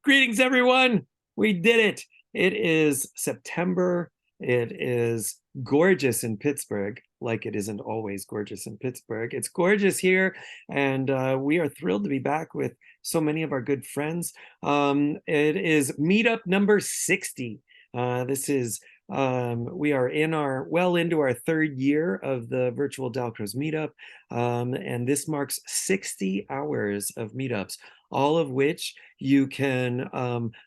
Greetings, everyone. We did it. It is September. It is gorgeous in Pittsburgh, like it isn't always gorgeous in Pittsburgh. It's gorgeous here, and we are thrilled to be back with so many of our good friends. It is meetup number 60. This is we are well into our third year of the virtual Dalcroze meetup, and this marks 60 hours of meetups, all of which you can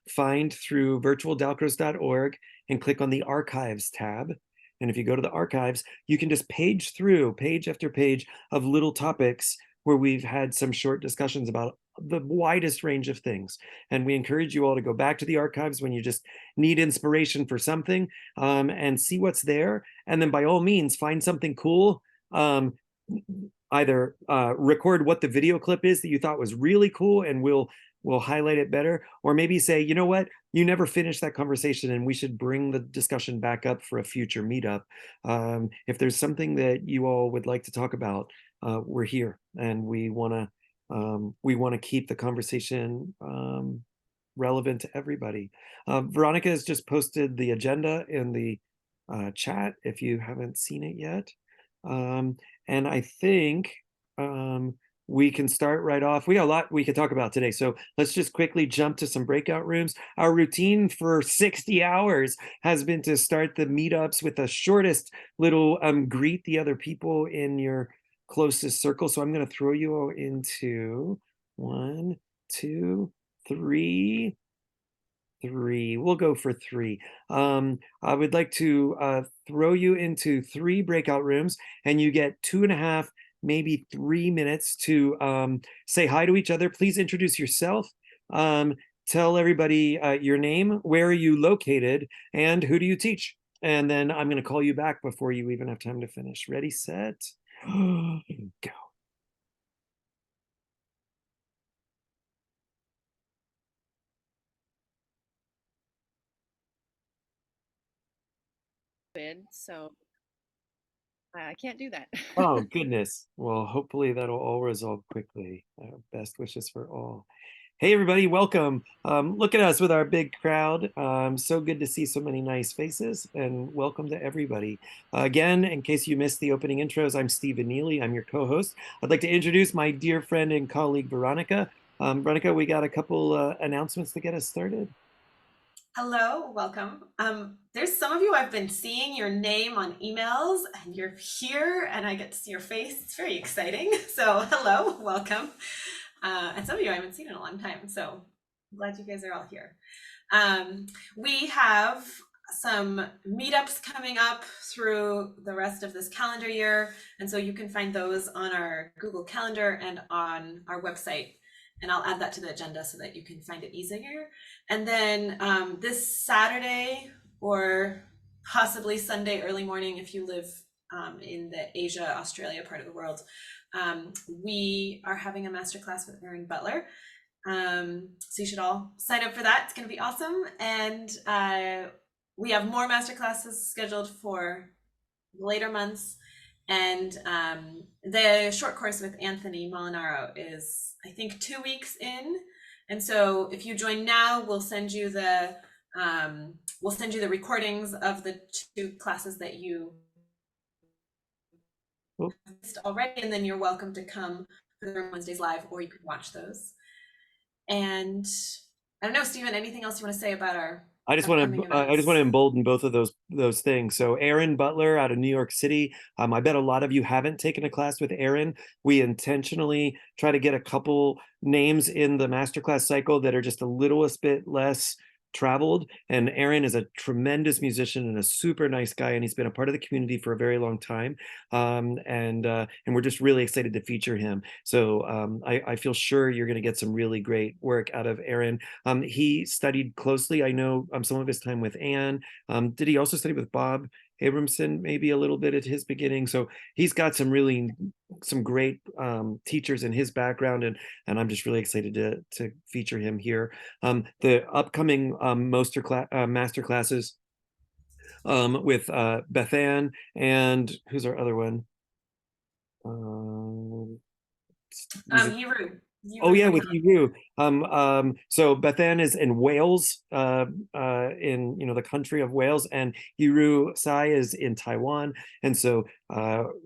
find through virtualdalcroze.org and click on the archives tab. And if you go to the archives, you can just page through page after page of little topics where we've had some short discussions about the widest range of things. And we encourage you all to go back to the archives when you just need inspiration for something, and see what's there. And then by all means, find something cool. Either record what the video clip is that you thought was really cool, and we'll highlight it better, or maybe say, you know what, you never finished that conversation and we should bring the discussion back up for a future meetup. If there's something that you all would like to talk about, we're here, and we want to keep the conversation relevant to everybody. Veronica has just posted the agenda in the chat if you haven't seen it yet. And I think we can start right off. We got a lot we could talk about today, so let's just quickly jump to some breakout rooms. Our routine for 60 hours has been to start the meetups with the shortest little greet the other people in your closest circle. So I'm going to throw you all into 1, 2, 3. We'll go for 3. I would like to throw you into 3 breakout rooms, and you get 2.5, maybe 3 minutes to say hi to each other. Please introduce yourself. Tell everybody your name, where are you located, and who do you teach? And then I'm going to call you back before you even have time to finish. Ready, set, go. So I can't do that. Oh, goodness. Well, hopefully that'll all resolve quickly. Best wishes for all. Hey, everybody, welcome. Look at us with our big crowd. So good to see so many nice faces, and welcome to everybody. Again, in case you missed the opening intros, I'm Stephen Neely. I'm your co-host. I'd like to introduce my dear friend and colleague, Veronica. Veronica, we got a couple announcements to get us started. Hello, welcome. There's some of you I've been seeing your name on emails, and you're here and I get to see your face. It's very exciting. So hello, welcome. And some of you I haven't seen in a long time, so I'm glad you guys are all here. We have some meetups coming up through the rest of this calendar year, and so you can find those on our Google Calendar and on our website, and I'll add that to the agenda so that you can find it easier. And then this Saturday, or possibly Sunday early morning if you live in the Asia, Australia part of the world, we are having a masterclass with Erin Butler. So you should all sign up for that. It's going to be awesome. And we have more masterclasses scheduled for later months. And the short course with Anthony Molinaro is, I think, 2 weeks in. And so if you join now, we'll send you the recordings of the 2 classes that you missed already, and then you're welcome to come for the Wednesdays live, or you can watch those. And I don't know, Stephen, anything else you want to say about our I just want to embolden both of those things. So Erin Butler out of New York City. I bet a lot of you haven't taken a class with Erin. We intentionally try to get a couple names in the masterclass cycle that are just a littlest bit less traveled. And Erin is a tremendous musician and a super nice guy, and he's been a part of the community for a very long time. And we're just really excited to feature him. So I feel sure you're going to get some really great work out of Erin. He studied closely, I know, some of his time with Anne. Did he also study with Bob Abramson maybe a little bit at his beginning? So he's got some great teachers in his background, and I'm just really excited to feature him here. The upcoming master classes with Beth Ann, and who's our other one? Yiru. You Oh were yeah, going with on. Eru. So Bethan is in Wales, in the country of Wales, and Eru Sai is in Taiwan. And so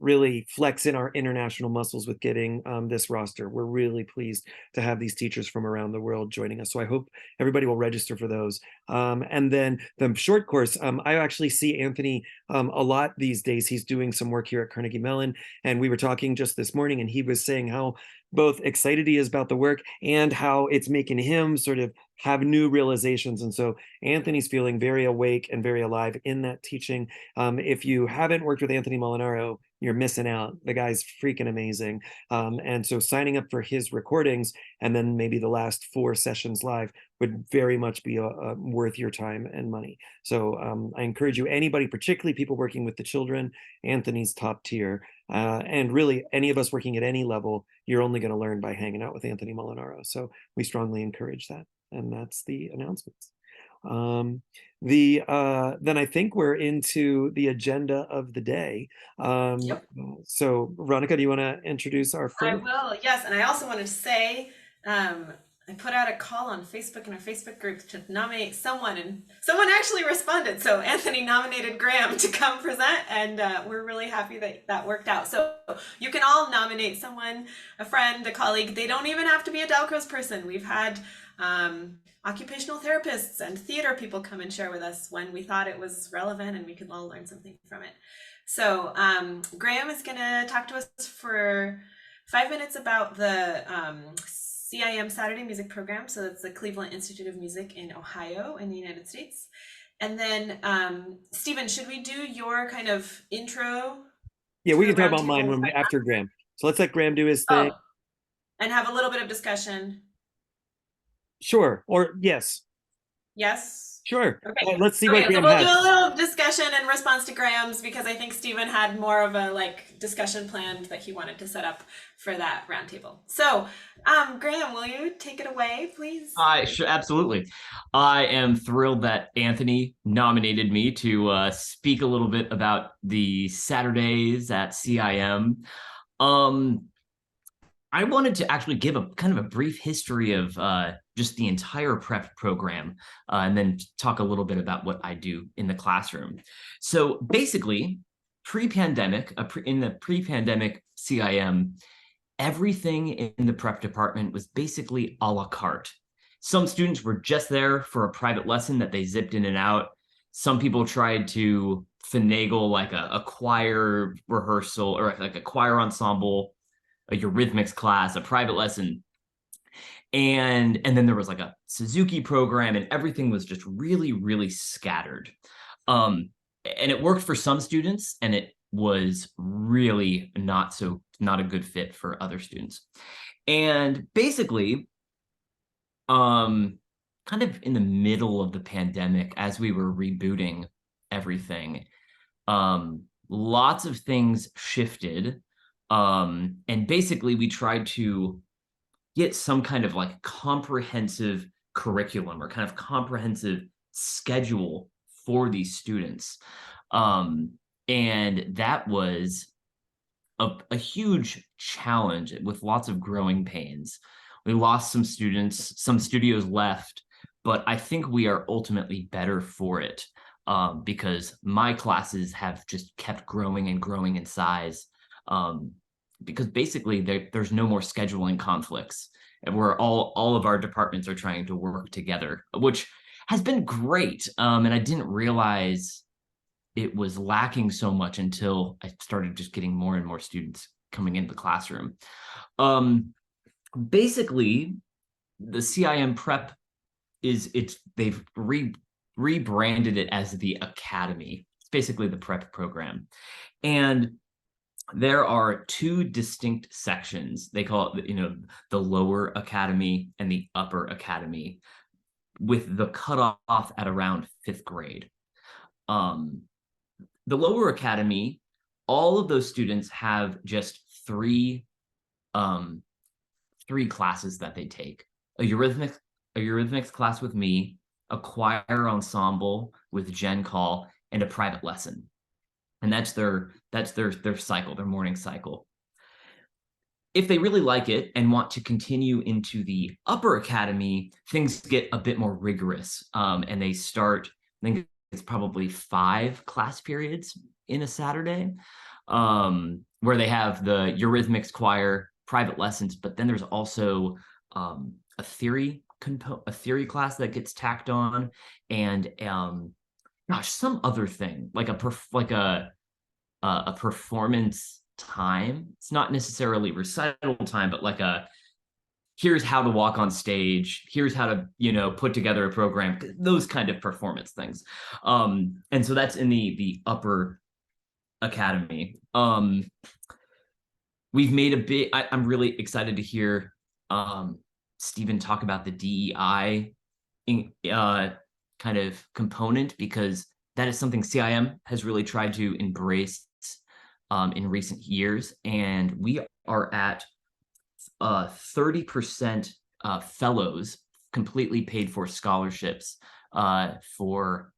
really flexing our international muscles with getting this roster. We're really pleased to have these teachers from around the world joining us. So I hope everybody will register for those. And then the short course, I actually see Anthony a lot these days. He's doing some work here at Carnegie Mellon, and we were talking just this morning, and he was saying how both excited he is about the work and how it's making him sort of have new realizations. And so Anthony's feeling very awake and very alive in that teaching. If you haven't worked with Anthony Molinaro, you're missing out. The guy's freaking amazing. And so signing up for his recordings and then maybe the last 4 sessions live would very much be worth your time and money. So I encourage you, anybody, particularly people working with the children, Anthony's top tier. And really, any of us working at any level, you're only going to learn by hanging out with Anthony Molinaro. So we strongly encourage that. And that's the announcements. Then I think we're into the agenda of the day. Yep. So Veronica, do you want to introduce our I first? will, yes. And I also wanted to say, I put out a call on Facebook in our Facebook group to nominate someone, and someone actually responded. So Anthony nominated Graham to come present, and we're really happy that that worked out. So you can all nominate someone, a friend, a colleague. They don't even have to be a Dalcroze person. We've had occupational therapists and theater people come and share with us when we thought it was relevant and we could all learn something from it. So Graham is going to talk to us for 5 minutes about the CIM Saturday Music Program. So that's the Cleveland Institute of Music in Ohio in the United States. And then Stephen, should we do your kind of intro? Yeah, we to can the talk about mine roundtable? when after Graham. So let's let Graham do his thing. Oh, and have a little bit of discussion. Sure. Or yes. Yes? Sure. Okay. Let's see what Okay, so Graham we'll has. do a little discussion in response to Graham's, because I think Stephen had more of a discussion planned that he wanted to set up for that roundtable. So, Graham, will you take it away, please? Sure, absolutely. I am thrilled that Anthony nominated me to speak a little bit about the Saturdays at CIM. I wanted to actually give a kind of a brief history of just the entire prep program, and then talk a little bit about what I do in the classroom. So basically, pre-pandemic, in the pre-pandemic CIM, everything in the prep department was basically a la carte. Some students were just there for a private lesson that they zipped in and out. Some people tried to finagle like a choir rehearsal or like a choir ensemble, a eurythmics class, a private lesson. And then there was like a Suzuki program, and everything was just really, really scattered. And it worked for some students, and it was really not a good fit for other students. And basically, kind of in the middle of the pandemic, as we were rebooting everything, lots of things shifted. And basically we tried to get some kind of like comprehensive curriculum or kind of comprehensive schedule for these students. And that was a huge challenge with lots of growing pains. We lost some students, some studios left, but I think we are ultimately better for it, because my classes have just kept growing and growing in size, because basically there's no more scheduling conflicts, and we're all of our departments are trying to work together, which has been great. And I didn't realize it was lacking so much until I started just getting more and more students coming into the classroom. Basically, the CIM prep they've rebranded it as the Academy. It's basically the prep program. And there are 2 distinct sections. They call it, the lower academy and the upper academy, with the cutoff at around 5th grade. The lower academy, all of those students have just 3 classes that they take: a eurythmics class with me, a choir ensemble with Jen Call, and a private lesson. And that's their cycle, their morning cycle. if they really like it and want to continue into the upper academy, things get a bit more rigorous. And they start, I think it's probably 5 class periods in a Saturday, where they have the Eurythmics choir, private lessons, but then there's also a theory class that gets tacked on, and gosh, some other thing like a performance time. It's not necessarily recital time, but like here's how to walk on stage, here's how to, you know, put together a program, those kind of performance things. And so that's in the upper academy. We've made a bit, I'm really excited to hear Stephen talk about the DEI kind of component, because that is something CIM has really tried to embrace in recent years. And we are at 30% fellows, completely paid for scholarships for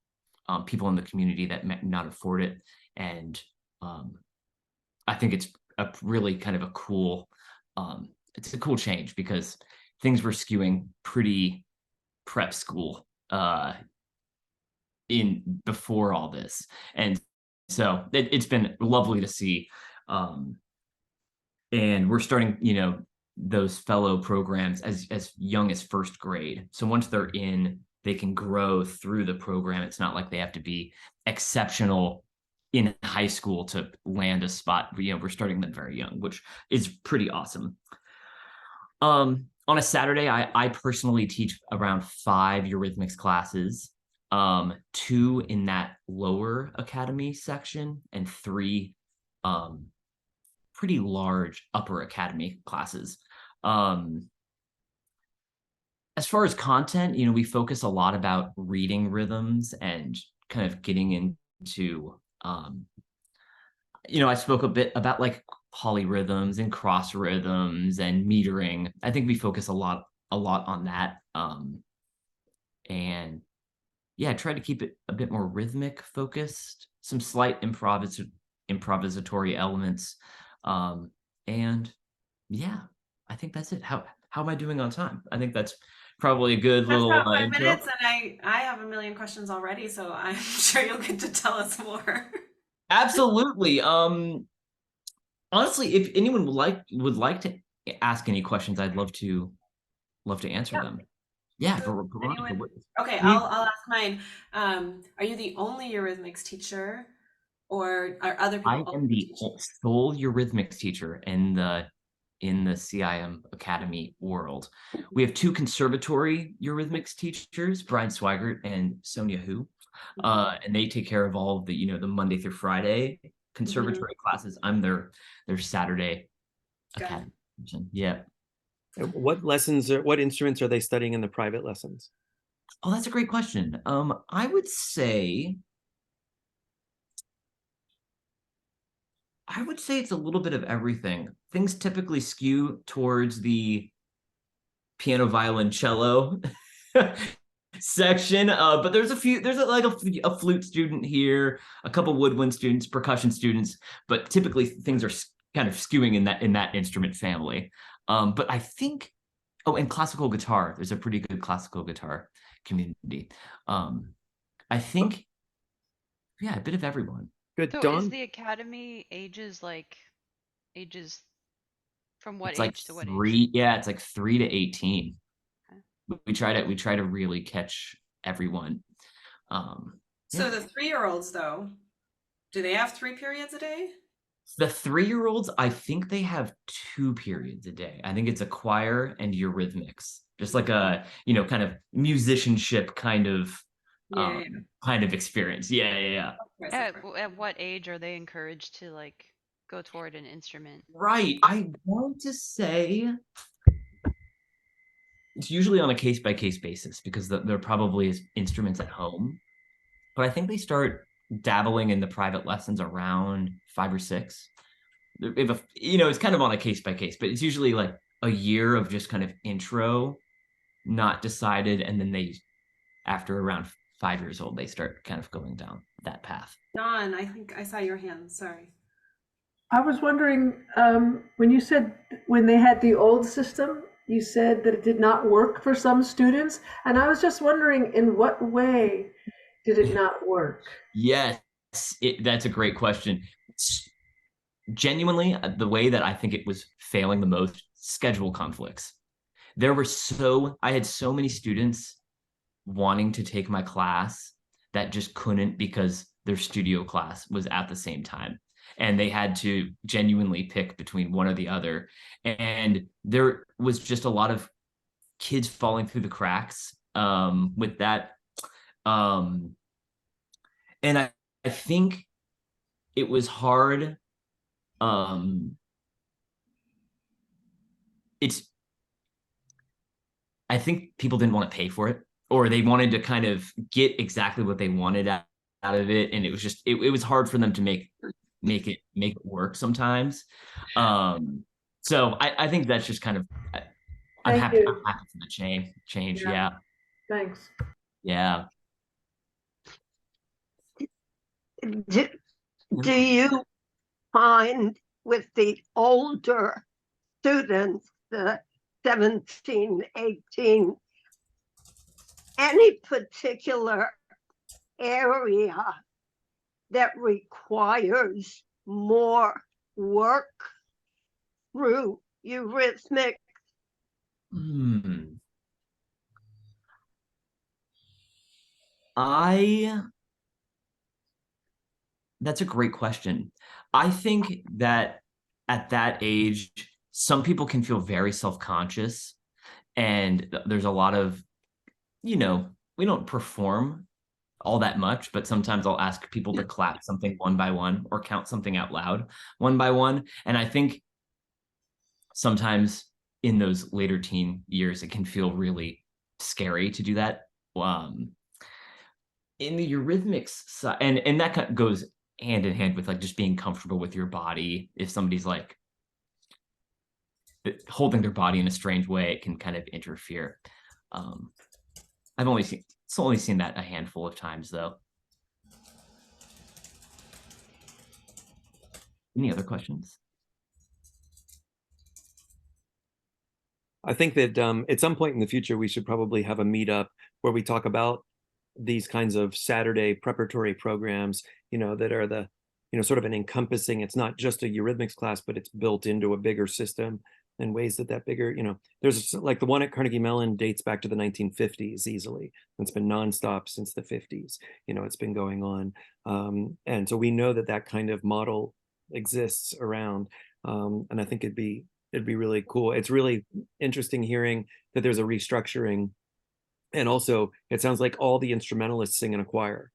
people in the community that may not afford it. And I think it's a really kind of a cool, it's a cool change, because things were skewing pretty prep school in before all this. And so it's been lovely to see. And we're starting, you know, those fellow programs as young as 1st grade. So once they're in, they can grow through the program. It's not like they have to be exceptional in high school to land a spot. You know, we're starting them very young, which is pretty awesome. On a Saturday, I personally teach around 5 Eurythmics classes, 2 in that lower academy section, and 3 pretty large upper academy classes. As far as content, you know, we focus a lot about reading rhythms and kind of getting into, you know, I spoke a bit about like polyrhythms and cross rhythms and metering. I think we focus a lot on that. And yeah, I try to keep it a bit more rhythmic focused, some slight improvisatory elements. And yeah, I think that's it. How am I doing on time? I think that's probably a good That's little about 5 intro. minutes, and I have a million questions already, so I'm sure you'll get to tell us more. Absolutely. Honestly, if anyone would like to ask any questions, I'd love to answer them. Yeah, So Veronica, anyone- what- Okay, can you- I'll ask mine. Are you the only Eurythmics teacher, or are other people I also am the teaching? sole Eurythmics teacher in the CIM Academy world. We have 2 conservatory Eurythmics teachers, Brian Swigert and Sonia Hu, and they take care of all of the, you know, the Monday through Friday conservatory classes. I'm their Saturday Good. academy person. Yeah. What instruments are they studying in the private lessons? Oh, that's a great question. I would say it's a little bit of everything. Things typically skew towards the piano, violin, cello section, but there's like a flute student here, a couple woodwind students, percussion students, but typically things are kind of skewing in that instrument family. But I think, oh, and classical guitar, there's a pretty good classical guitar community. I think, yeah, a bit of everyone. Good, So is Dawn. the academy ages from what It's like age to what 3, age? yeah, it's like 3 to 18. Okay. We try to really catch everyone. So Yeah. the 3-year-olds, though, do they have 3 periods a day? The 3-year-olds, I think they have 2 periods a day. I think it's a choir and Eurythmics, just like a, you know, kind of musicianship kind of Yeah. experience. Yeah. Of course, of course. At what age are they encouraged to like go toward an instrument? Right. I want to say it's usually on a case-by-case basis, because there probably is instruments at home. But I think they start dabbling in the private lessons around 5 or 6. If you know, it's kind of on a case-by-case, but it's usually like a year of just kind of intro, not decided, and then they, after around 5 years old, they start kind of going down that path. Dawn, I think I saw your hand. Sorry. I was wondering, when you said when they had the old system, you said that it did not work for some students. And I was just wondering, in what way did it not work? Yes, that's a great question. Genuinely, the way that I think it was failing the most, schedule conflicts. I had so many students wanting to take my class that just couldn't because their studio class was at the same time. And they had to genuinely pick between one or the other. And there was just a lot of kids falling through the cracks with that. And I think it was hard. I think people didn't want to pay for it, or they wanted to kind of get exactly what they wanted out of it, and it was just it was hard for them to make it work sometimes. So I think that's just kind of I'm Thank you. happy for the change. Yeah. Yeah. Thanks. Yeah. Do you find with the older students, the 17, 18, any particular area that requires more work through eurythmic? That's a great question. I think that at that age, some people can feel very self-conscious, and there's a lot of, we don't perform all that much, but sometimes I'll ask people to clap something one by one or count something out loud one by one. And I think sometimes in those later teen years, it can feel really scary to do that. In the eurythmics side, and that kind of goes hand in hand with like just being comfortable with your body. If somebody's like holding their body in a strange way, it can kind of interfere. I've only seen that a handful of times though. Any other questions? I think that at some point in the future, we should probably have a meetup where we talk about these kinds of Saturday preparatory programs, that are the, sort of an encompassing, it's not just a eurythmics class, but it's built into a bigger system in ways that bigger, there's like the one at Carnegie Mellon dates back to the 1950s easily. It's been nonstop since the 50s. It's been going on. And so we know that kind of model exists around. And I think it'd be really cool. It's really interesting hearing that there's a restructuring. And also, it sounds like all the instrumentalists sing in a choir.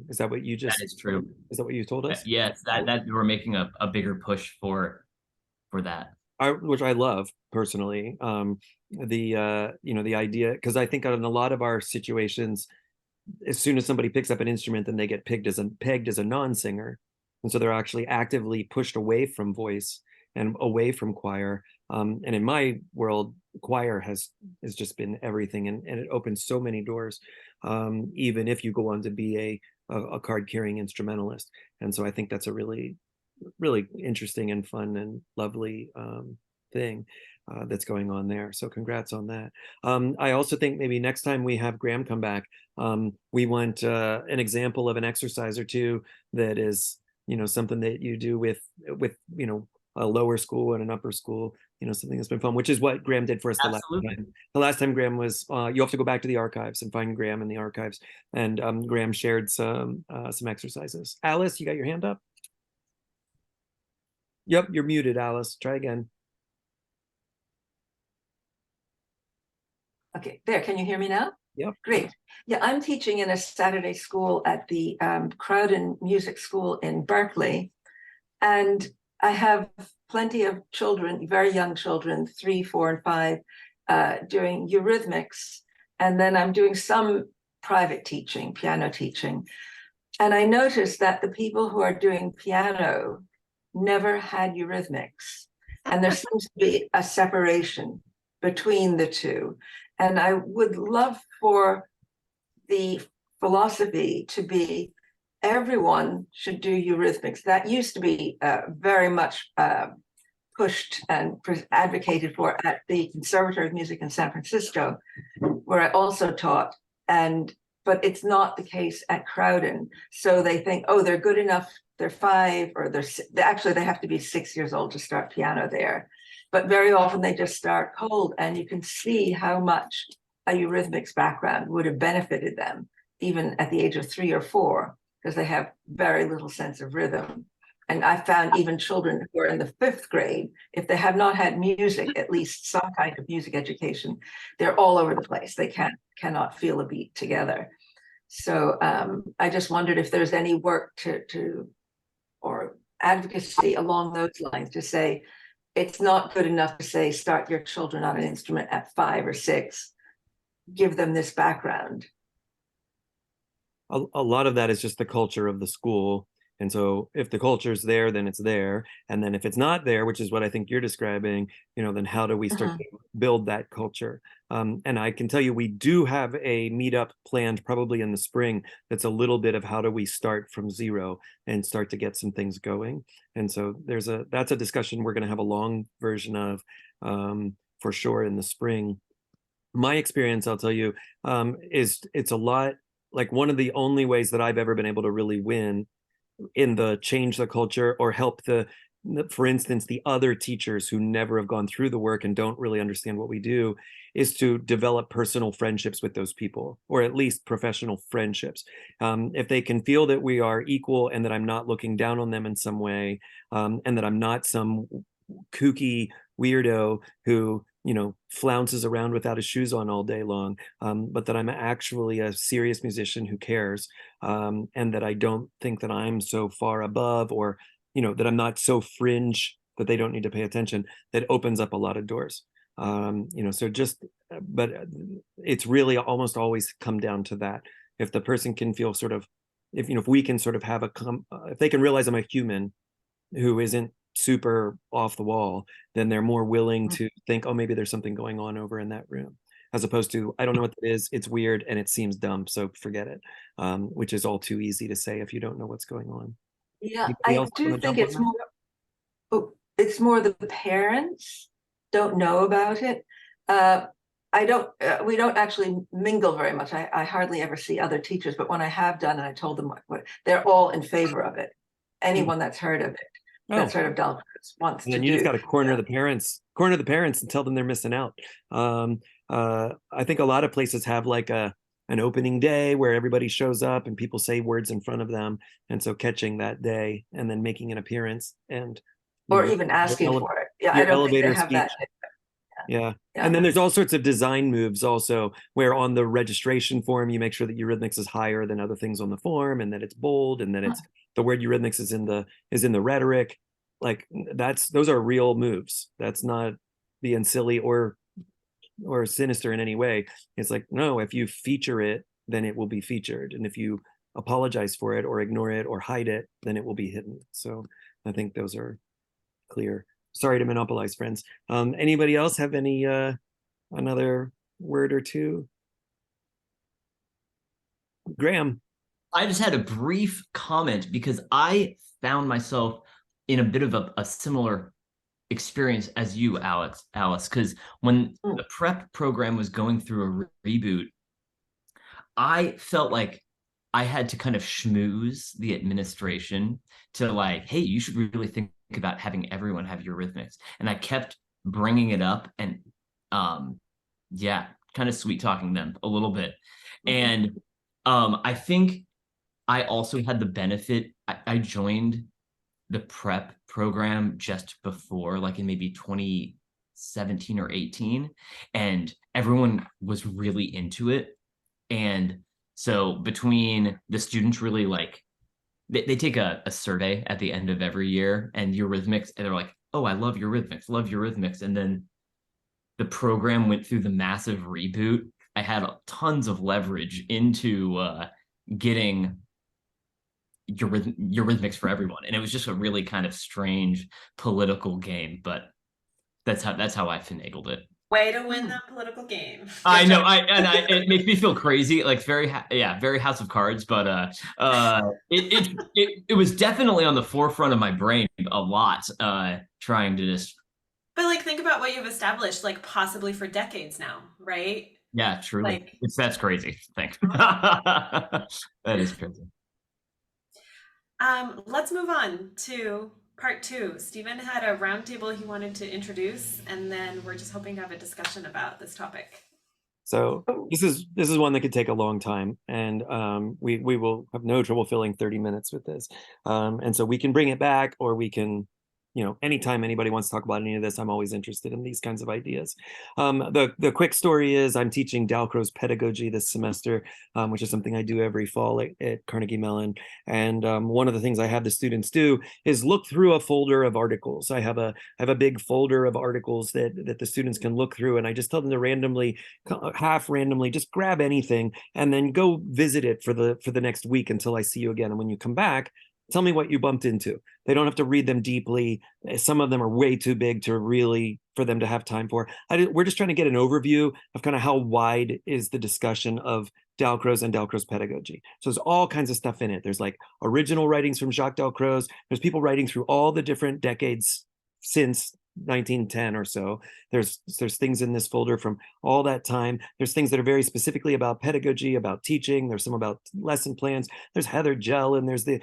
Is that what you just? That is true. Is that what you told us? Yes, that we're making a bigger push for that. Which I love personally. The idea, because I think in a lot of our situations, as soon as somebody picks up an instrument, then they get pegged as a non-singer, and so they're actually actively pushed away from voice and away from choir. And in my world, choir has just been everything, and it opens so many doors, even if you go on to be a card-carrying instrumentalist. And so I think that's a really, really interesting and fun and lovely thing that's going on there. So congrats on that. I also think maybe next time we have Graham come back, we want an example of an exercise or two that is, something that you do with a lower school and an upper school, something that's been fun, which is what Graham did for us the Absolutely. last time. The last time Graham was, you have to go back to the archives and find Graham in the archives. And Graham shared some exercises. Alice, you got your hand up? Yep, you're muted, Alice. Try again. Okay, there, can you hear me now? Yep. Great. Yeah, I'm teaching in a Saturday school at the Crowden Music School in Berkeley. And I have plenty of children, very young children, 3, 4, and 5, doing eurythmics. And then I'm doing some private teaching, piano teaching. And I noticed that the people who are doing piano never had eurythmics. And there seems to be a separation between the two. And I would love for the philosophy to be everyone should do Eurythmics. That used to be very much pushed and advocated for at the Conservatory of Music in San Francisco, where I also taught. But it's not the case at Crowden. So they think, oh, they're good enough. They're 5, or actually they have to be 6 years old to start piano there. But very often they just start cold, and you can see how much a Eurythmics background would have benefited them, even at the age of 3 or 4, because they have very little sense of rhythm. And I found even children who are in the 5th grade, if they have not had music, at least some kind of music education, they're all over the place. They cannot feel a beat together. So I just wondered if there's any work or advocacy along those lines to say, it's not good enough to say, start your children on an instrument at 5 or 6, give them this background. A lot of that is just the culture of the school. And so if the culture's there, then it's there. And then if it's not there, which is what I think you're describing, then how do we start to build that culture? And I can tell you, we do have a meetup planned probably in the spring that's a little bit of how do we start from zero and start to get some things going. And so that's a discussion we're going to have a long version of for sure in the spring. My experience, I'll tell you, is it's a lot like one of the only ways that I've ever been able to really win in the change the culture or help for instance, the other teachers who never have gone through the work and don't really understand what we do, is to develop personal friendships with those people, or at least professional friendships. If they can feel that we are equal and that I'm not looking down on them in some way, and that I'm not some kooky weirdo who flounces around without his shoes on all day long, but that I'm actually a serious musician who cares, and that I don't think that I'm so far above, or that I'm not so fringe that they don't need to pay attention. That opens up a lot of doors. But it's really almost always come down to that. If the person can feel sort of, if we can sort of have if they can realize I'm a human who isn't super off the wall, then they're more willing to think, oh, maybe there's something going on over in that room, as opposed to, I don't know what it is, it's weird and it seems dumb, so forget it, which is all too easy to say if you don't know what's going on. Yeah, Anybody I else do wanna think jump on that? it's more the parents don't know about it. We don't actually mingle very much. I hardly ever see other teachers, but when I have done, and I told them what they're all in favor of it. Anyone that's heard of it, that's heard of Dalcruz wants to do. And then you just got to corner the parents and tell them they're missing out. I think a lot of places have like an opening day where everybody shows up and people say words in front of them, and so catching that day and then making an appearance or even asking for it. Yeah, I don't think they have that. Yeah. And then there's all sorts of design moves also, where on the registration form you make sure that Eurythmics is higher than other things on the form, and that it's bold, and that it's the word Eurythmics is in the rhetoric. Like those are real moves. That's not being silly or sinister in any way. It's like, no, if you feature it, then it will be featured, and if you apologize for it or ignore it or hide it, then it will be hidden. So I think those are clear. Sorry to monopolize, friends. Anybody else have any another word or two? Graham. I just had a brief comment because I found myself in a bit of a similar experience as you, Alice, because when the prep program was going through a reboot, I felt like I had to kind of schmooze the administration to like, hey, you should really think about having everyone have Eurythmics. And I kept bringing it up and kind of sweet talking them a little bit. And I think I also had the benefit, I joined the prep program just before, like in maybe 2017 or 18, and everyone was really into it. And so between the students really like, they take a survey at the end of every year, and Eurythmics, and they're like, oh, I love Eurythmics. And then the program went through the massive reboot. I had tons of leverage into getting Eurythmics for everyone. And it was just a really kind of strange political game, but that's how I finagled it. Way to win the political game. I Good know, job. it makes me feel crazy, like very House of Cards, but it was definitely on the forefront of my brain a lot, trying to just But like, think about what you've established, like possibly for decades now, right? yeah, truly, Like, that's crazy. Thanks. That is crazy. let's move on to part two. Stephen had a roundtable he wanted to introduce, and then we're just hoping to have a discussion about this topic. So this is one that could take a long time, and we will have no trouble filling 30 minutes with this. And so we can bring it back, or we can, anytime anybody wants to talk about any of this, I'm always interested in these kinds of ideas. The quick story is I'm teaching Dalcroze pedagogy this semester, which is something I do every fall at Carnegie Mellon. And one of the things I have the students do is look through a folder of articles. I have a big folder of articles that the students can look through, and I just tell them to half randomly just grab anything and then go visit it for the next week until I see you again. And when you come back, tell me what you bumped into. They don't have to read them deeply. Some of them are way too big for them to have time for. We're just trying to get an overview of kind of how wide is the discussion of Dalcroze and Dalcroze pedagogy. So there's all kinds of stuff in it. There's like original writings from Jacques Dalcroze. There's people writing through all the different decades since 1910 or so. There's things in this folder from all that time. There's things that are very specifically about pedagogy, about teaching. There's some about lesson plans. There's Heather Gell, and there's the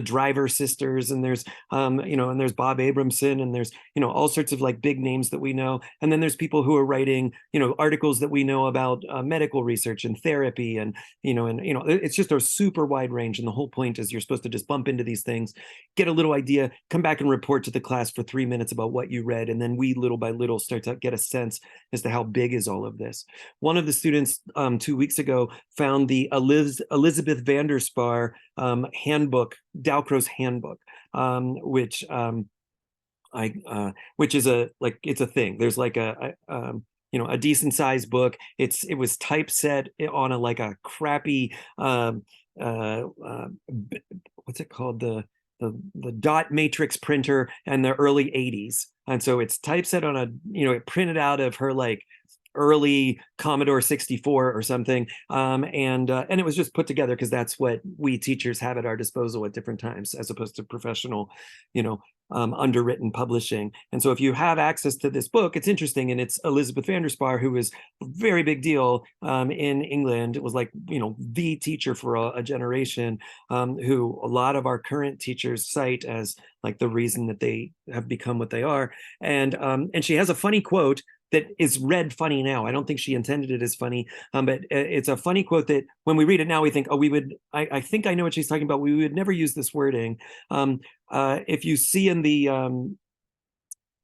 Driver sisters, and there's and there's Bob Abramson, and there's all sorts of like big names that we know. And then there's people who are writing articles that we know about medical research and therapy, and it's just a super wide range. And the whole point is you're supposed to just bump into these things, get a little idea, come back and report to the class for 3 minutes about what you read, and then we little by little start to get a sense as to how big is all of this. One of the students 2 weeks ago found the Elizabeth van der Spar handbook, Dalcroze handbook, which is it's a thing. There's like a decent sized book. It was typeset on a crappy what's it called, the dot matrix printer in the early 80s. And so it's typeset on it printed out of her early Commodore 64 or something. And it was just put together because that's what we teachers have at our disposal at different times, as opposed to professional, underwritten publishing. And so if you have access to this book, it's interesting. And it's Elizabeth van der Spar, who is a very big deal in England. It was the teacher for a generation, who a lot of our current teachers cite as the reason that they have become what they are. And she has a funny quote that is read funny now. I don't think she intended it as funny, but it's a funny quote that when we read it now, we think, I think I know what she's talking about. We would never use this wording. If you see in the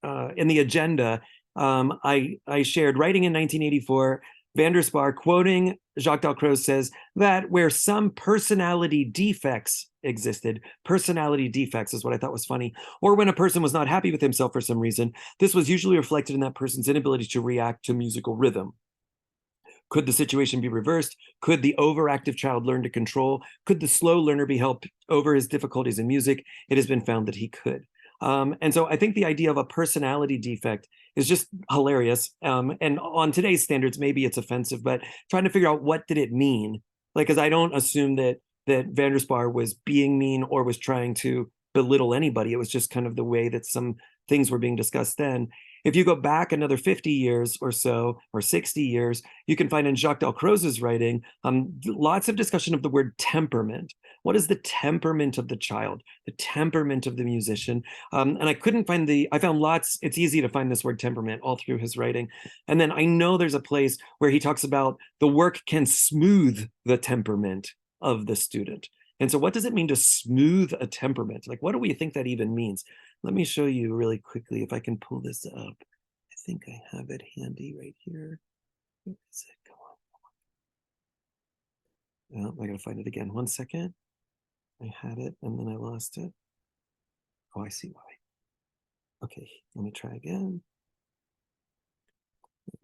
agenda, I shared writing in 1984, van der Spar, quoting Jacques Dalcroze, says that where some personality defects existed, personality defects is what I thought was funny, or when a person was not happy with himself for some reason, this was usually reflected in that person's inability to react to musical rhythm. Could the situation be reversed? Could the overactive child learn to control? Could the slow learner be helped over his difficulties in music? It has been found that he could. And so I think the idea of a personality defect is just hilarious. And on today's standards, maybe it's offensive, but trying to figure out what did it mean? Because I don't assume that van der Spar was being mean or was trying to belittle anybody. It was just kind of the way that some things were being discussed then. If you go back another 50 years or so, or 60 years, you can find in Jacques Dalcroze's writing lots of discussion of the word temperament. What is the temperament of the child, the temperament of the musician? And I couldn't find I found lots, it's easy to find this word temperament all through his writing. And then I know there's a place where he talks about the work can smooth the temperament of the student. And so what does it mean to smooth a temperament? What do we think that even means? Let me show you really quickly if I can pull this up. I think I have it handy right here. Where is it? Come on. Oh, I gotta find it again. 1 second. I had it and then I lost it. Oh, I see why. Okay, let me try again.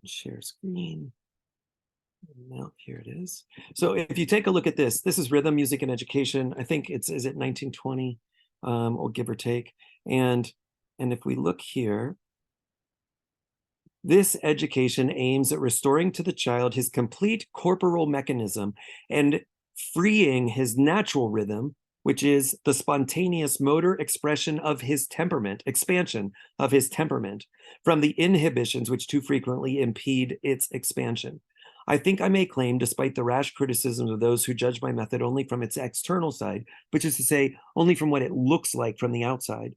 Share screen. Now here it is. So if you take a look at this is Rhythm, Music, and Education. I think is it 1920, or give or take. And if we look here, This education aims at restoring to the child his complete corporal mechanism and freeing his natural rhythm, which is the spontaneous motor expression of his temperament, expansion of his temperament, from the inhibitions which too frequently impede its expansion. I think I may claim, despite the rash criticisms of those who judge my method only from its external side, which is to say, only from what it looks like from the outside,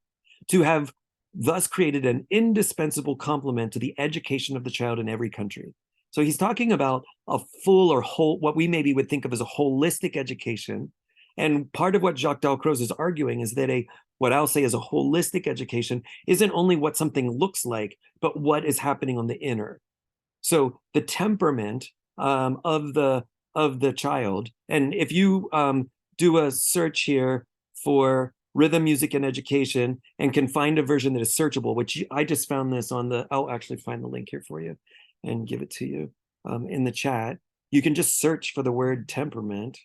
to have thus created an indispensable complement to the education of the child in every country. So he's talking about a full or whole, what we maybe would think of as a holistic education. And part of what Jacques Dalcroze is arguing is that what I'll say is a holistic education isn't only what something looks like, but what is happening on the inner. So the temperament of the child, and if you do a search here for rhythm, music, and education, and can find a version that is searchable, which I just found this on I'll actually find the link here for you and give it to you in the chat. You can just search for the word temperament,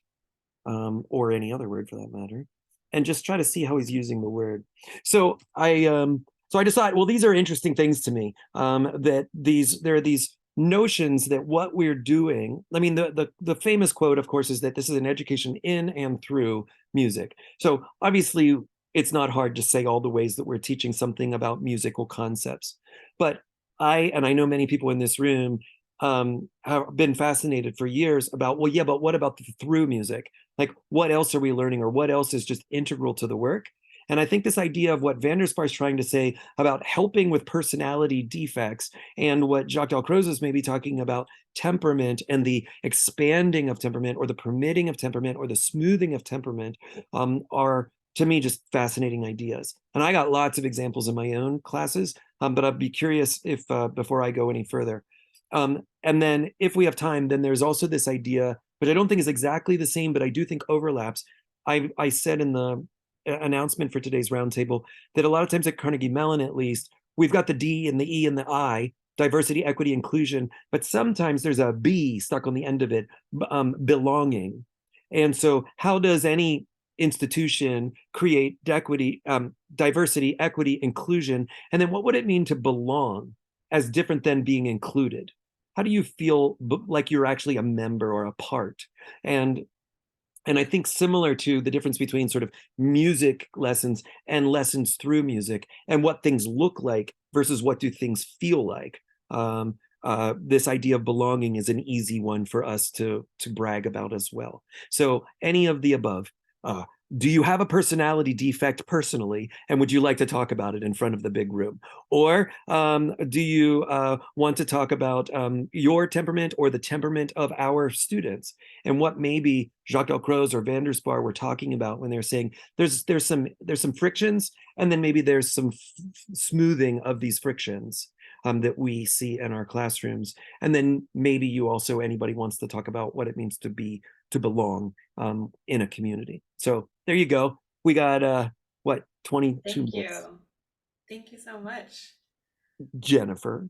or any other word for that matter, and just try to see how he's using the word. So I decided, well, these are interesting things to me, that there are these notions that what we're doing, I mean, the famous quote, of course, is that this is an education in and through music. So obviously it's not hard to say all the ways that we're teaching something about musical concepts, but I know many people in this room have been fascinated for years about, well, yeah, but what about the through music? Like, what else are we learning, or what else is just integral to the work? And I think this idea of what van der Spar is trying to say about helping with personality defects, and what Jacques Dalcroze is maybe talking about temperament and the expanding of temperament, or the permitting of temperament, or the smoothing of temperament, are, to me, just fascinating ideas. And I got lots of examples in my own classes, but I'd be curious if, before I go any further. And then if we have time, then there's also this idea, which I don't think is exactly the same, but I do think overlaps. I said in the announcement for today's roundtable that a lot of times at Carnegie Mellon, at least, we've got the D and the E and the I, diversity, equity, inclusion, but sometimes there's a B stuck on the end of it, belonging. And so how does any institution create equity, diversity, equity, inclusion? And then what would it mean to belong as different than being included? How do you feel like you're actually a member or a part? And I think similar to the difference between sort of music lessons and lessons through music, and what things look like versus what do things feel like. This idea of belonging is an easy one for us to brag about as well. So any of the above. Do you have a personality defect personally, and would you like to talk about it in front of the big room? Or do you want to talk about your temperament or the temperament of our students, and what maybe Jacques Dalcroze or van der Spar were talking about when they're saying there's some frictions, and then maybe there's some smoothing of these frictions that we see in our classrooms. And then maybe anybody wants to talk about what it means to belong in a community. So there you go. We got 22 Thank minutes. you. Thank you so much. Jennifer.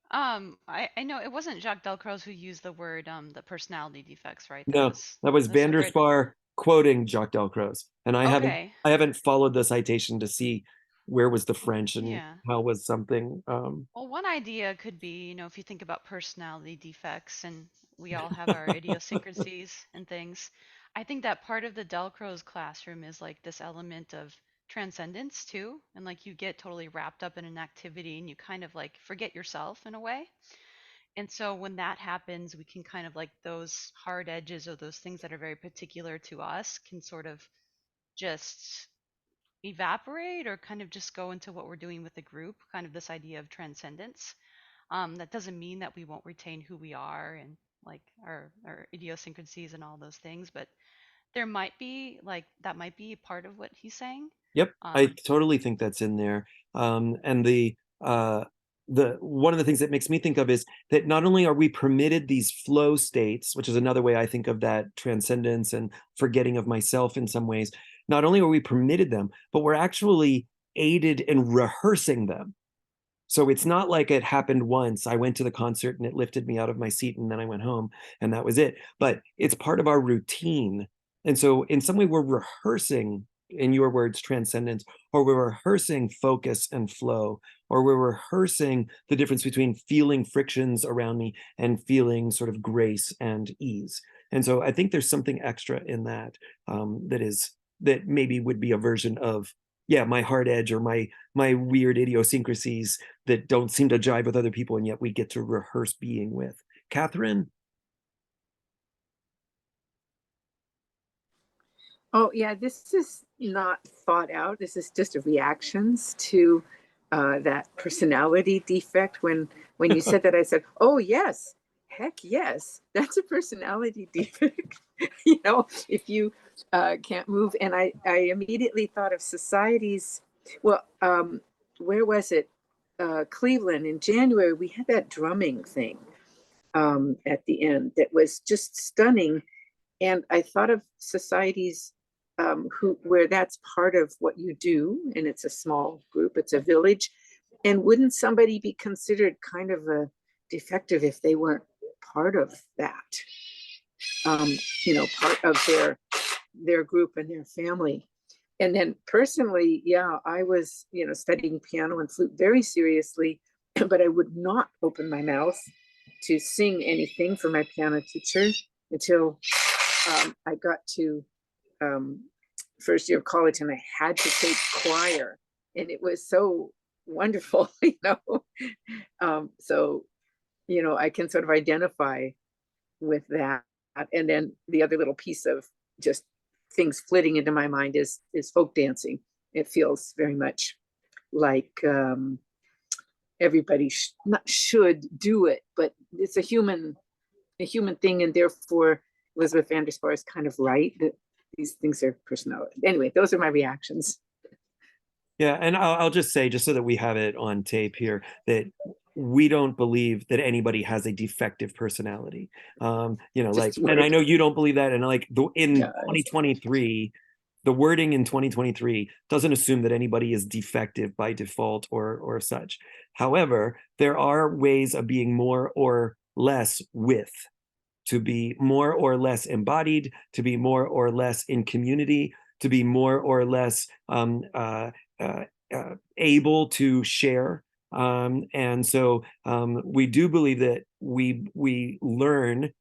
I know it wasn't Jacques Dalcroze who used the word the personality defects, right? No, that was van der Spar quoting Jacques Dalcroze. And I haven't followed the citation to see where was the French and how was something. Well, one idea could be, if you think about personality defects, and we all have our idiosyncrasies and things. I think that part of the Dalcroze classroom is like this element of transcendence too. And like you get totally wrapped up in an activity and you kind of like forget yourself in a way. And so when that happens, we can kind of like those hard edges or those things that are very particular to us can sort of just evaporate or kind of just go into what we're doing with the group, kind of this idea of transcendence. That doesn't mean that we won't retain who we are and like our idiosyncrasies and all those things, but there might be that might be part of what he's saying. Yep, I totally think that's in there. And the one of the things that makes me think of is that not only are we permitted these flow states, which is another way I think of that transcendence and forgetting of myself in some ways, not only are we permitted them, but we're actually aided in rehearsing them. So it's not like it happened once. I went to the concert and it lifted me out of my seat and then I went home and that was it. But it's part of our routine. And so in some way we're rehearsing in your words, transcendence, or we're rehearsing focus and flow, or we're rehearsing the difference between feeling frictions around me and feeling sort of grace and ease. And so I think there's something extra in that, that maybe would be a version of, yeah, my hard edge or my weird idiosyncrasies that don't seem to jive with other people, and yet we get to rehearse being with. Catherine? Oh, yeah, this is not thought out. This is just a reactions to that personality defect. When you said that, I said, "Oh yes, heck yes, that's a personality defect." You know, if you can't move. And I immediately thought of societies. Well, where was it? Cleveland in January. We had that drumming thing at the end that was just stunning. And I thought of societies where that's part of what you do, and it's a small group, it's a village. And wouldn't somebody be considered kind of a defective if they weren't part of that? You know, part of their group and their family. And then personally, yeah, I was, you know, studying piano and flute very seriously, but I would not open my mouth to sing anything for my piano teacher until I got to first year of college, and I had to take choir, and it was so wonderful, you know. So, you know, I can sort of identify with that. And then the other little piece of just things flitting into my mind is folk dancing. It feels very much like everybody not should do it, but it's a human thing, and therefore Elizabeth van der Spar is kind of right that these things are personality. Anyway, those are my reactions. Yeah, and I'll just say, just so that we have it on tape here, that we don't believe that anybody has a defective personality. You know, like, and I know you don't believe that, and like in 2023, the wording in 2023 doesn't assume that anybody is defective by default or such. However, there are ways of being more or less with, to be more or less embodied, to be more or less in community, to be more or less able to share. And so we do believe that we learn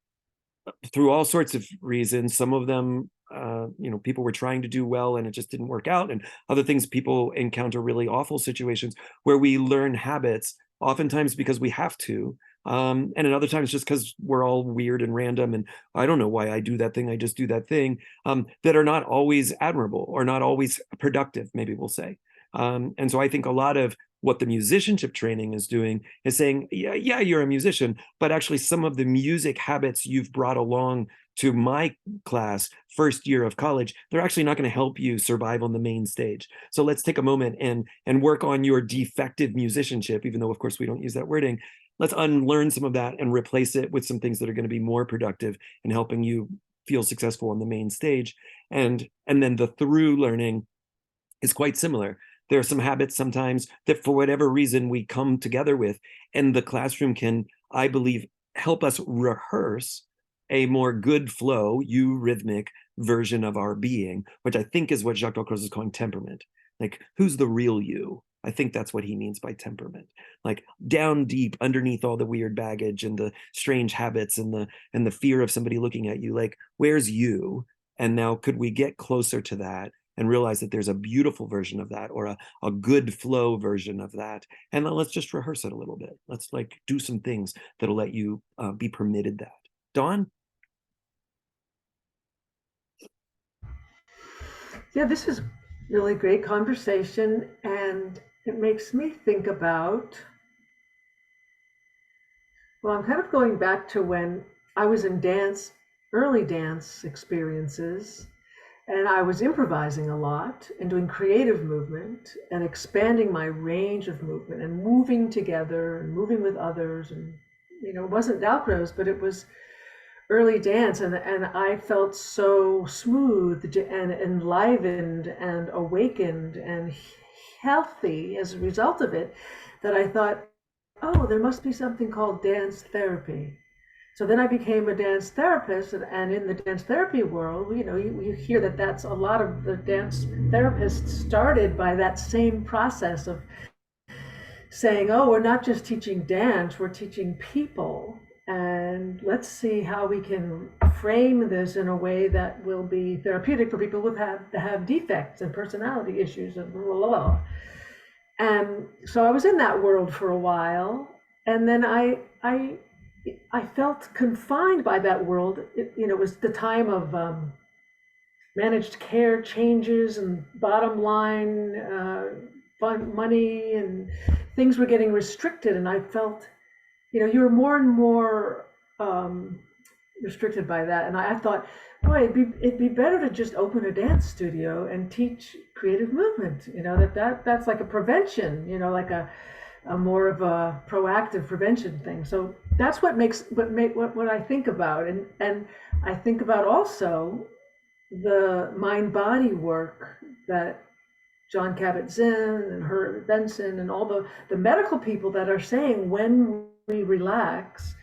through all sorts of reasons. Some of them, you know, people were trying to do well and it just didn't work out. And other things, people encounter really awful situations where we learn habits, oftentimes because we have to. And at other times, just because we're all weird and random, and I don't know why I do that thing, I just do that thing, that are not always admirable or not always productive, maybe we'll say. And so I think a lot of what the musicianship training is doing is saying, yeah, you're a musician, but actually some of the music habits you've brought along to my class, first year of college, they're actually not going to help you survive on the main stage. So let's take a moment and work on your defective musicianship, even though, of course, we don't use that wording. Let's unlearn some of that and replace it with some things that are going to be more productive in helping you feel successful on the main stage. And then the through learning is quite similar. There are some habits sometimes that for whatever reason we come together with, and the classroom can, I believe, help us rehearse a more good flow, eurythmic version of our being, which I think is what Jacques Dalcroze is calling temperament. Like, who's the real you? I think that's what he means by temperament. Like down deep underneath all the weird baggage and the strange habits and the fear of somebody looking at you, like, where's you? And now could we get closer to that and realize that there's a beautiful version of that, or a good flow version of that? And then let's just rehearse it a little bit. Let's like do some things that'll let you be permitted that. Dawn? Yeah, this is really great conversation, and it makes me think about, well, I'm kind of going back to when I was in dance, early dance experiences, and I was improvising a lot and doing creative movement and expanding my range of movement and moving together and moving with others. And, you know, it wasn't Dalcroze, but it was early dance, and I felt so smooth and enlivened and awakened and healthy as a result of it, that I thought, oh, there must be something called dance therapy. So then I became a dance therapist, and in the dance therapy world, you hear that that's a lot of the dance therapists started by that same process of saying, oh, we're not just teaching dance, we're teaching people. And let's see how we can frame this in a way that will be therapeutic for people who have defects and personality issues and blah, blah, blah. And so I was in that world for a while. And then I felt confined by that world. It was the time of managed care changes and bottom line money, and things were getting restricted. And I felt, you were more and more restricted by that. And I thought, boy, it'd be better to just open a dance studio and teach creative movement. That's like a prevention. Like a more of a proactive prevention thing. So that's what I think about, and I think about also the mind-body work that Jon Kabat-Zinn and Herbert Benson and all the medical people that are saying, when we relax,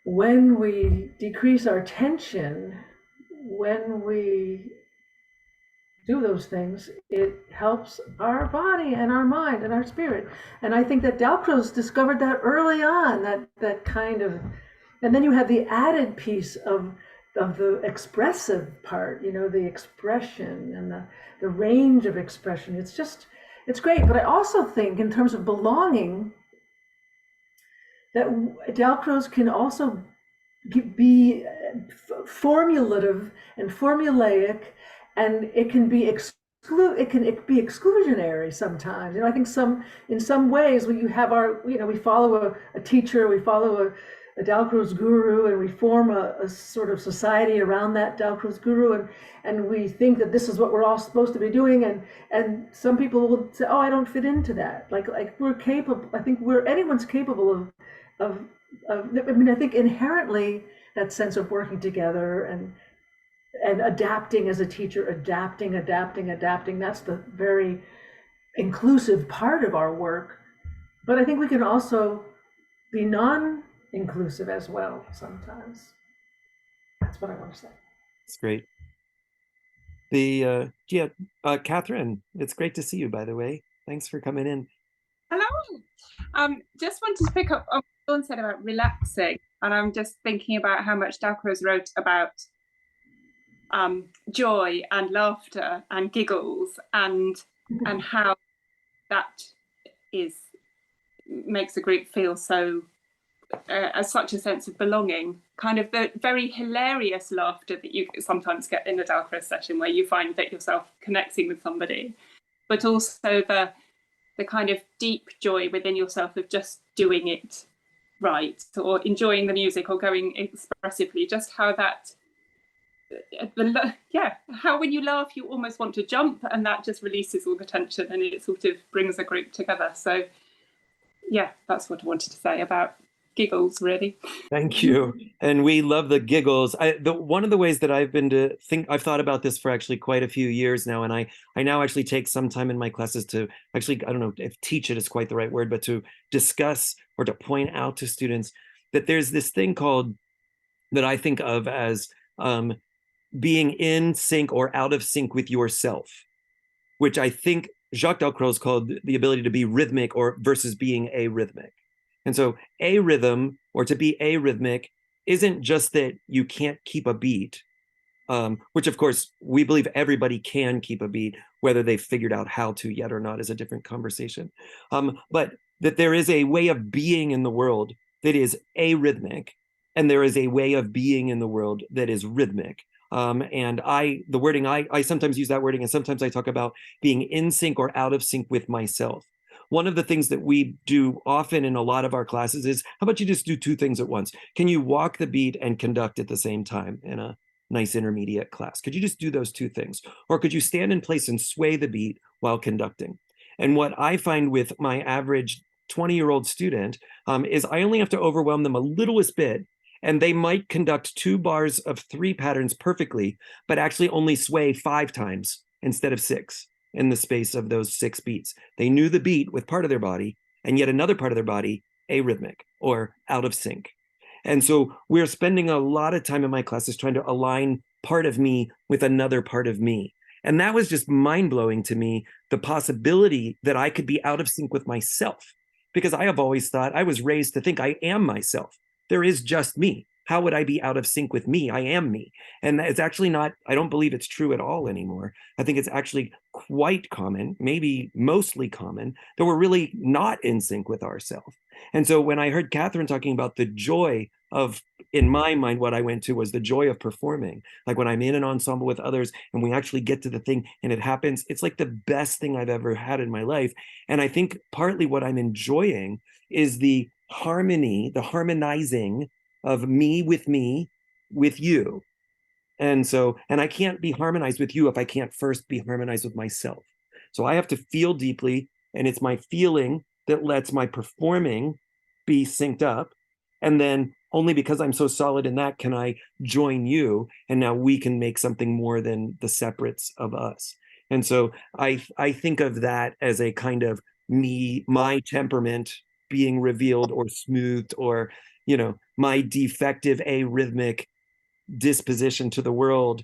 when we decrease our tension, when we do those things, it helps our body and our mind and our spirit. And I think that Dalcroze discovered that early on, that kind of, and then you have the added piece of the expressive part, the expression and the range of expression. It's great. But I also think in terms of belonging, that Dalcroze can also be formulative and formulaic, and it can be exclusionary sometimes. I think in some ways we have we follow a teacher, we follow a Dalcroze guru, and we form a sort of society around that Dalcroze guru, and we think that this is what we're all supposed to be doing, and some people will say, oh, I don't fit into that. Like we're capable. I think anyone's capable of I think inherently that sense of working together and adapting as a teacher, adapting. That's the very inclusive part of our work. But I think we can also be non-inclusive as well sometimes. That's what I want to say. It's great. Catherine, it's great to see you, by the way. Thanks for coming in. Hello. Just wanted to pick up on what Dawn said about relaxing, and I'm just thinking about how much Dalcroze wrote about joy and laughter and giggles, and how that makes a group feel so as such a sense of belonging. Kind of the very hilarious laughter that you sometimes get in a Dalcroze session, where you find that yourself connecting with somebody, but also the kind of deep joy within yourself of just doing it right, or enjoying the music, or going expressively. Just how that, how when you laugh you almost want to jump, and that just releases all the tension, and it sort of brings a group together. So yeah, that's what I wanted to say about giggles, really. Thank you. And we love the giggles. One of the ways that I've thought about this for actually quite a few years now, and I now actually take some time in my classes to actually, I don't know if teach it is quite the right word, but to discuss or to point out to students that there's this thing that I think of as being in sync or out of sync with yourself, which I think Jacques Dalcroze called the ability to be rhythmic versus being arrhythmic. And so arrhythm, or to be arrhythmic, isn't just that you can't keep a beat, which of course we believe everybody can keep a beat, whether they've figured out how to yet or not is a different conversation. But that there is a way of being in the world that is arrhythmic, and there is a way of being in the world that is rhythmic. And I sometimes use that wording, and sometimes I talk about being in sync or out of sync with myself. One of the things that we do often in a lot of our classes is, how about you just do two things at once? Can you walk the beat and conduct at the same time in a nice intermediate class? Could you just do those two things? Or could you stand in place and sway the beat while conducting? And what I find with my average 20-year-old student is I only have to overwhelm them a littlest bit, and they might conduct 2 bars of 3 patterns perfectly, but actually only sway 5 times instead of 6 in the space of those 6 beats. They knew the beat with part of their body, and yet another part of their body arrhythmic or out of sync. And so we're spending a lot of time in my classes trying to align part of me with another part of me. And that was just mind-blowing to me, the possibility that I could be out of sync with myself, because I have always thought, I was raised to think I am myself. There is just me. How would I be out of sync with me? I am me. And it's actually not, I don't believe it's true at all anymore. I think it's actually quite common, maybe mostly common, that we're really not in sync with ourselves. And so when I heard Catherine talking about the joy of, in my mind, what I went to was the joy of performing. Like when I'm in an ensemble with others and we actually get to the thing and it happens, it's like the best thing I've ever had in my life. And I think partly what I'm enjoying is the harmony, the harmonizing of me with you. And so, and I can't be harmonized with you if I can't first be harmonized with myself. So I have to feel deeply, and it's my feeling that lets my performing be synced up. And then only because I'm so solid in that can I join you, and now we can make something more than the separates of us. And so I think of that as a kind of me, my temperament being revealed or smoothed, or, you know, my defective arrhythmic disposition to the world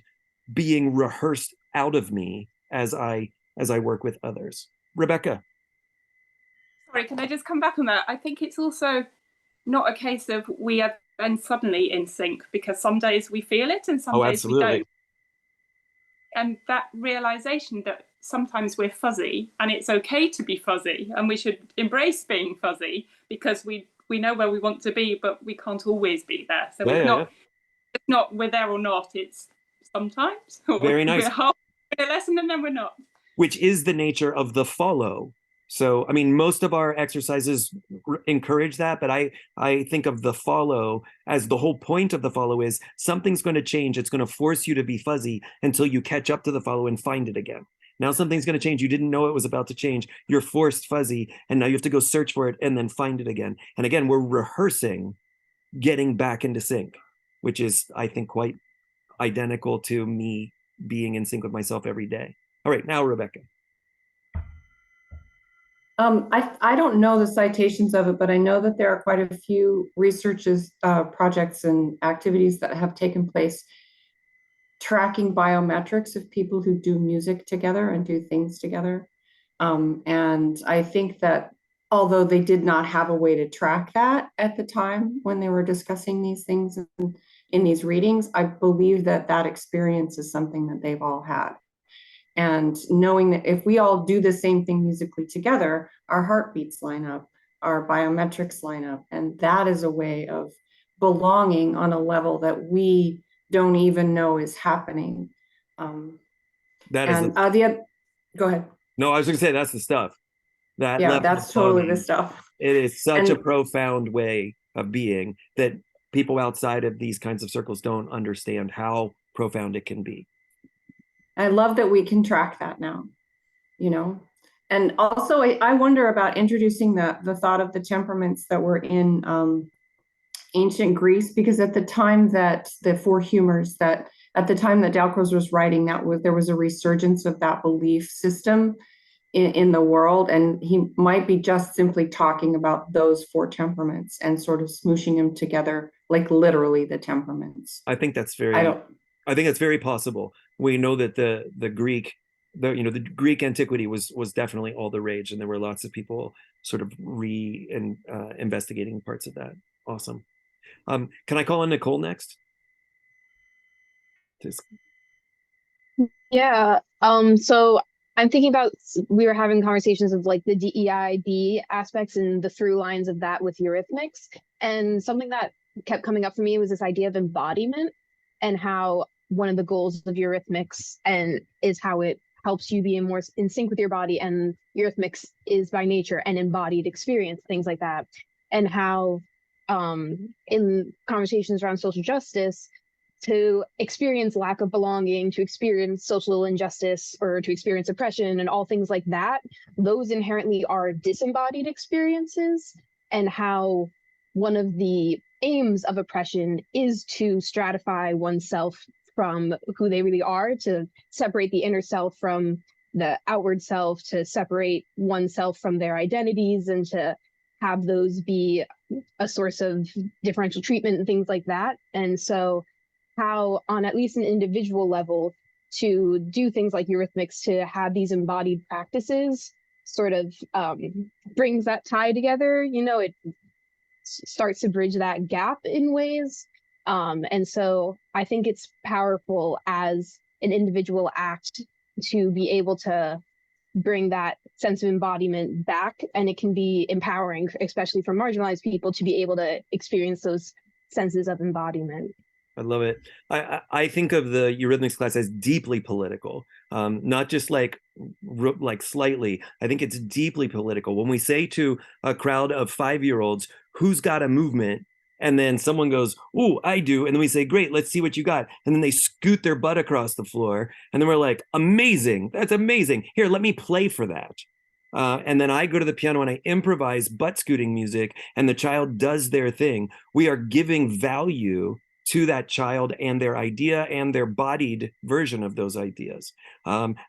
being rehearsed out of me as I work with others. Rebecca. Sorry, can I just come back on that? I think it's also not a case of we are then suddenly in sync, because some days we feel it and some days we don't. And that realization that sometimes we're fuzzy and it's okay to be fuzzy, and we should embrace being fuzzy, because we know where we want to be, but we can't always be there. So it's not we're there or not, it's sometimes. Very nice. We're half in a lesson and then we're not. Which is the nature of the follow. So, I mean, most of our exercises encourage that, but I think of the follow as the whole point of the follow is something's going to change. It's going to force you to be fuzzy until you catch up to the follow and find it again. Now something's going to change. You didn't know it was about to change. You're forced fuzzy, and now you have to go search for it and then find it again. And again, we're rehearsing getting back into sync, which is, I think, quite identical to me being in sync with myself every day. All right, now Rebecca. I don't know the citations of it, but I know that there are quite a few researches, projects and activities that have taken place tracking biometrics of people who do music together and do things together. And I think that although they did not have a way to track that at the time when they were discussing these things in these readings, I believe that that experience is something that they've all had. And knowing that if we all do the same thing musically together, our heartbeats line up, our biometrics line up, and that is a way of belonging on a level that we don't even know is happening. That is go ahead. No, I was going to say that's the stuff. That's totally the stuff. It is such a profound way of being that people outside of these kinds of circles don't understand how profound it can be. I love that we can track that now, you know. And also, I wonder about introducing the thought of the temperaments that were in ancient Greece, because at the time that the four humors, that at the time that Dalcroze was writing, there was a resurgence of that belief system in the world, and he might be just simply talking about those four temperaments and sort of smooshing them together, like literally the temperaments. I think that's very possible. We know that the Greek, the Greek antiquity was definitely all the rage, and there were lots of people sort of investigating parts of that. Awesome. Can I call on Nicole next? Yeah. So I'm thinking about, we were having conversations of like the DEIB aspects and the through lines of that with Eurythmics, and something that kept coming up for me was this idea of embodiment, and how one of the goals of Eurythmics is how it helps you be more in sync with your body, and Eurythmics is by nature an embodied experience, things like that. And how in conversations around social justice, to experience lack of belonging, to experience social injustice, or to experience oppression and all things like that, those inherently are disembodied experiences, and how one of the aims of oppression is to stratify oneself from who they really are, to separate the inner self from the outward self, to separate oneself from their identities, and to have those be a source of differential treatment and things like that. And so how on at least an individual level to do things like Eurythmics, to have these embodied practices sort of brings that tie together. You know, it starts to bridge that gap in ways. And so I think it's powerful as an individual act to be able to bring that sense of embodiment back. And it can be empowering, especially for marginalized people, to be able to experience those senses of embodiment. I love it. I think of the Eurythmics class as deeply political, not just like slightly. I think it's deeply political. When we say to a crowd of 5-year-olds, who's got a movement? And then someone goes, "Oh, I do." And then we say, "Great, let's see what you got." And then they scoot their butt across the floor. And then we're like, "Amazing. That's amazing. Here, let me play for that." And then I go to the piano and I improvise butt scooting music, and the child does their thing. We are giving value to that child and their idea and their bodied version of those ideas,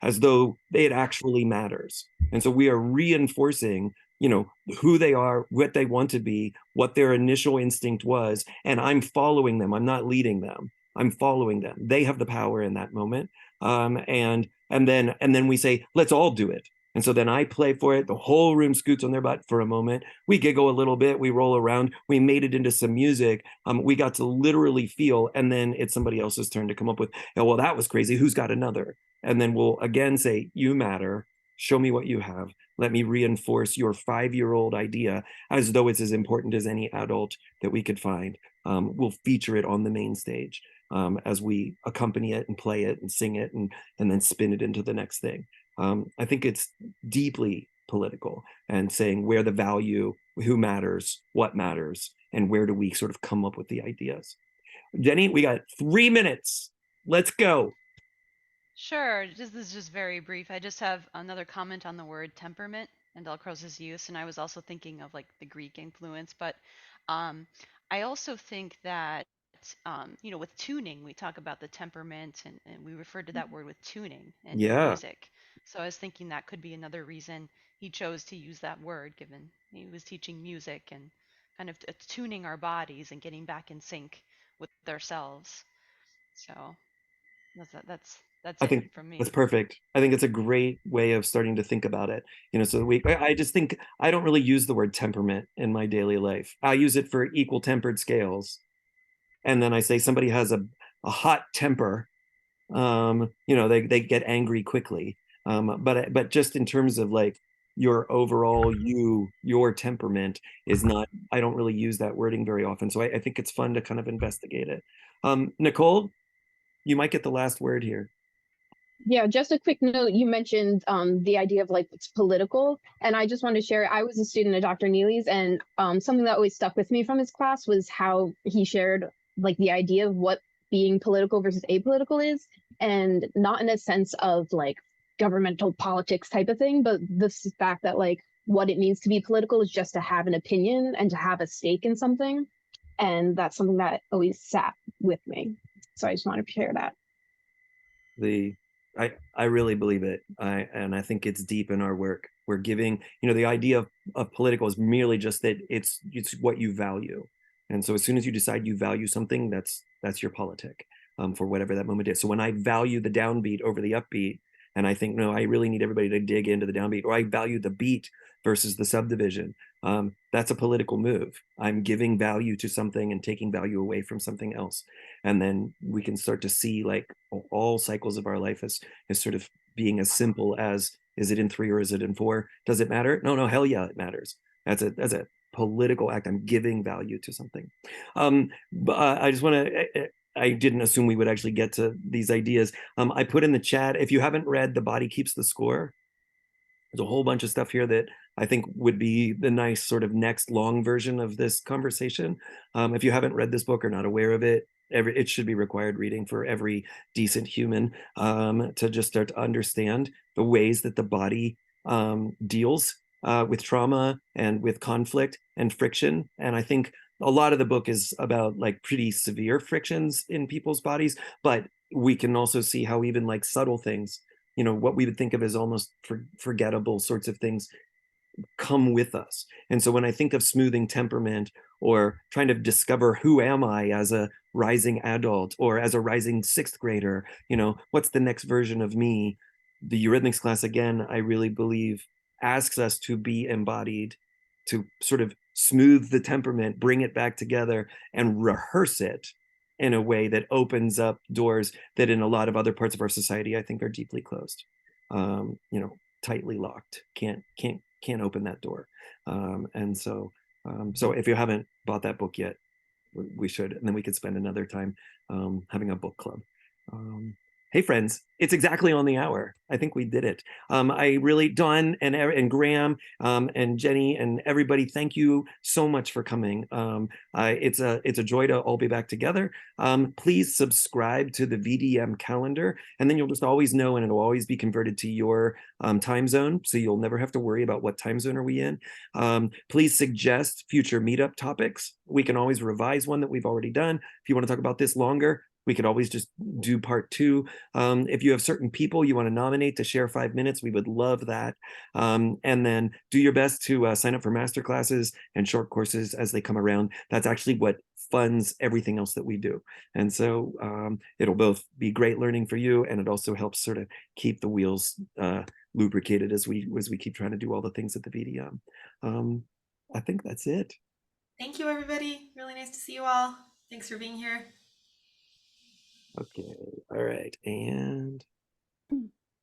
as though it actually matters. And so we are reinforcing, you know, who they are, what they want to be, what their initial instinct was, and I'm following them. I'm not leading them. I'm following them. They have the power in that moment. And then we say, let's all do it. And so then I play for it. The whole room scoots on their butt for a moment. We giggle a little bit. We roll around. We made it into some music. We got to literally feel, and then it's somebody else's turn to come up with, oh, well, that was crazy. Who's got another? And then we'll again say, you matter. Show me what you have. Let me reinforce your 5-year-old idea as though it's as important as any adult that we could find. We'll feature it on the main stage as we accompany it and play it and sing it and then spin it into the next thing. I think it's deeply political and saying where the value, who matters, what matters, and where do we sort of come up with the ideas. Jenny, we got 3 minutes. Let's go. Sure, this is just very brief. I just have another comment on the word temperament and Delacroix's use, and I was also thinking of like the Greek influence, but I also think that you know, with tuning, we talk about the temperament, and we referred to that word with tuning and music. So I was thinking that could be another reason he chose to use that word, given he was teaching music and kind of tuning our bodies and getting back in sync with ourselves. So that's I think it from me. that's perfect. I think it's a great way of starting to think about it. You know, so I just think I don't really use the word temperament in my daily life. I use it for equal tempered scales. And then I say somebody has a hot temper, you know, they get angry quickly. But just in terms of like your overall your temperament is not, I don't really use that wording very often. So I think it's fun to kind of investigate it. Nicole, you might get the last word here. Yeah, just a quick note. You mentioned the idea of like it's political, and I just want to share. I was a student at Dr. Neely's, and something that always stuck with me from his class was how he shared like the idea of what being political versus apolitical is, and not in a sense of like governmental politics type of thing, but the fact that like what it means to be political is just to have an opinion and to have a stake in something, and that's something that always sat with me. So I just wanted to share that. I really believe it. And I think it's deep in our work. We're giving, you know, the idea of political is merely just that it's what you value. And so as soon as you decide you value something, that's your politic for whatever that moment is. So when I value the downbeat over the upbeat, and I think, no, I really need everybody to dig into the downbeat, or I value the beat versus the subdivision, that's a political move. I'm giving value to something and taking value away from something else. And then we can start to see like all cycles of our life as sort of being as simple as, is it in 3 or is it in 4? Does it matter? No, hell yeah, it matters. That's a political act. I'm giving value to something. But I just want to, I didn't assume we would actually get to these ideas. I put in the chat, if you haven't read The Body Keeps the Score, there's a whole bunch of stuff here that I think would be the nice sort of next long version of this conversation. If you haven't read this book or not aware of it, it should be required reading for every decent human to just start to understand the ways that the body deals with trauma and with conflict and friction. And I think a lot of the book is about like pretty severe frictions in people's bodies, but we can also see how even like subtle things, you know, what we would think of as almost forgettable sorts of things come with us. And so when I think of smoothing temperament or trying to discover who am I as a rising adult or as a rising sixth grader, what's the next version of me? The Eurythmics class, again, I really believe asks us to be embodied, to sort of smooth the temperament, bring it back together and rehearse it in a way that opens up doors that in a lot of other parts of our society, I think are deeply closed, tightly locked, can't open that door. And so if you haven't bought that book yet, we should, and then we could spend another time having a book club. Hey friends, it's exactly on the hour. I think we did it. I really, Dawn and Graham and Jenny and everybody, thank you so much for coming. It's a joy to all be back together. Please subscribe to the VDM calendar, and then you'll just always know, and it'll always be converted to your time zone, so you'll never have to worry about what time zone are we in. Please suggest future meetup topics. We can always revise one that we've already done. If you want to talk about this longer, we could always just do part 2. If you have certain people you want to nominate to share 5 minutes, we would love that. And then do your best to sign up for masterclasses and short courses as they come around. That's actually what funds everything else that we do. And so it'll both be great learning for you, and it also helps sort of keep the wheels lubricated as we keep trying to do all the things at the VDM. I think that's it. Thank you, everybody. Really nice to see you all. Thanks for being here. Okay, all right, and